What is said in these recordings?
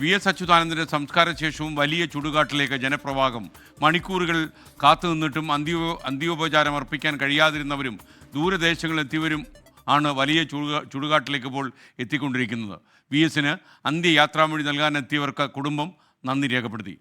VS. അച്യുതാനന്ദന്റെ സംസ്കാരശേഷവും വലിയ ചുടുകാട്ടിലേക്ക് ജനപ്രവാഹം. മണിക്കൂറുകൾ കാത്തുനിന്നിട്ടും അന്ത്യോപചാരം അർപ്പിക്കാൻ കഴിയാതിരുന്നവരും ദൂരദേശങ്ങളിലെത്തിയവരും ആണ് വലിയ ചുടുകാട്ടിലേക്ക് ഇപ്പോൾ എത്തിക്കൊണ്ടിരിക്കുന്നത്. വി.എസിന് അന്ത്യയാത്രാമൊഴി നൽകാനെത്തിയവർക്ക് കുടുംബം നന്ദി രേഖപ്പെടുത്തി.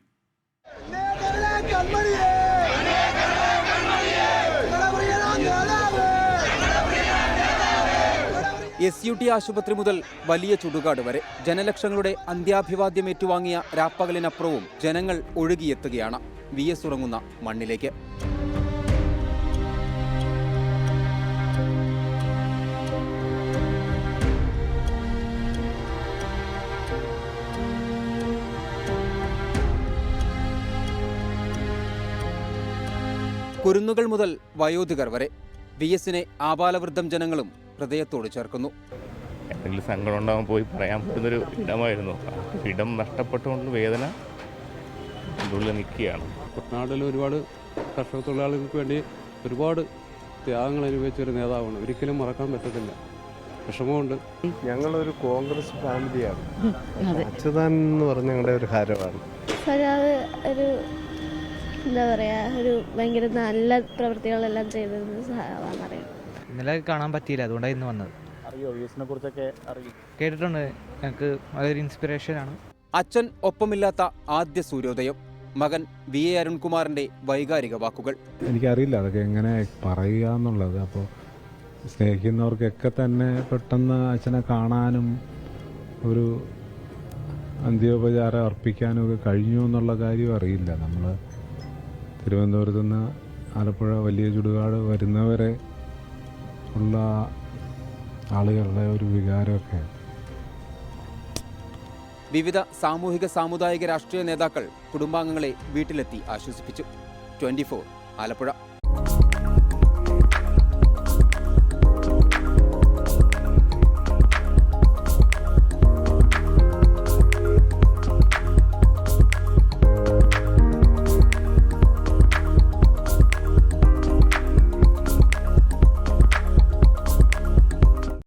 SUT ആശുപത്രി മുതൽ വലിയ ചുടുകാട് വരെ ജനലക്ഷങ്ങളുടെ അന്ത്യാഭിവാദ്യം ഏറ്റുവാങ്ങിയ രാപ്പകലിനപ്പുറവും ജനങ്ങൾ ഒഴുകിയെത്തുകയാണ് വി.എസ്. ഉറങ്ങുന്ന മണ്ണിലേക്ക്. കുരുന്നുകൾ മുതൽ വയോധികർ വരെ വി.എസിനെ ആബാലവൃദ്ധം ജനങ്ങളും ഹൃദയത്തോട് ചേർക്കുന്നു. എന്തെങ്കിലും സങ്കടം ഉണ്ടാകുമ്പോൾ പോയി പറയാൻ പറ്റുന്നൊരു ഇടമായിരുന്നു. ഇടം നഷ്ടപ്പെട്ടുകൊണ്ട് വേദന ഉള്ളിൽ നിൽക്കുകയാണ്. കുട്ടനാട്ടിൽ ഒരുപാട് കർഷക തൊഴിലാളികൾക്ക് വേണ്ടി ഒരുപാട് ത്യാഗങ്ങൾ അനുഭവിച്ചൊരു നേതാവാണ്. ഒരിക്കലും മറക്കാൻ പറ്റത്തില്ല. വിഷമമുണ്ട്. ഞങ്ങളൊരു കോൺഗ്രസ് ഫാമിലിയാണ്. അച്യുതാനന്ദൻ എന്ന് പറഞ്ഞ ഞങ്ങളുടെ ഒരു ഹരമാണ്. ഒരു എന്താ പറയുക, ഒരു ഭയങ്കര നല്ല പ്രവൃത്തികളെല്ലാം ചെയ്തതെന്ന് സഹായമാണെന്നറിയാം. ഇന്നലെ കാണാൻ പറ്റിയില്ല, അതുകൊണ്ടാണ് ഇന്ന് വന്നത്. അറിയോ വി.എസിനെ കുറിച്ചൊക്കെ അറിയും? കേട്ടിട്ടുണ്ട്. ഞങ്ങൾക്ക് അതൊരു ഇൻസ്പിറേഷനാണ്. അച്ഛൻ ഒപ്പമില്ലാത്ത ആദ്യ സൂര്യോദയം. മകൻ വി.എ. അരുൺകുമാറിന്റെ വൈകാരിക വാക്കുകൾ. എനിക്കറിയില്ല അതൊക്കെ എങ്ങനെ പറയുക എന്നുള്ളത്. അപ്പോൾ സ്നേഹിക്കുന്നവർക്കൊക്കെ തന്നെ പെട്ടെന്ന് അച്ഛനെ കാണാനും ഒരു അന്ത്യോപചാരം അർപ്പിക്കാനും ഒക്കെ കഴിഞ്ഞു എന്നുള്ള കാര്യം അറിയില്ല. നമ്മൾ തിരുവനന്തപുരത്ത് നിന്ന് ആലപ്പുഴ വലിയ ചുടുകാട് വരുന്നവരെ ഉള്ള ആളുകളുടെ ഒരു വികാരമൊക്കെ. വിവിധ സാമൂഹിക സാമുദായിക രാഷ്ട്രീയ നേതാക്കൾ കുടുംബാംഗങ്ങളെ വീട്ടിലെത്തി ആശ്വസിപ്പിച്ചു. 24 ആലപ്പുഴ.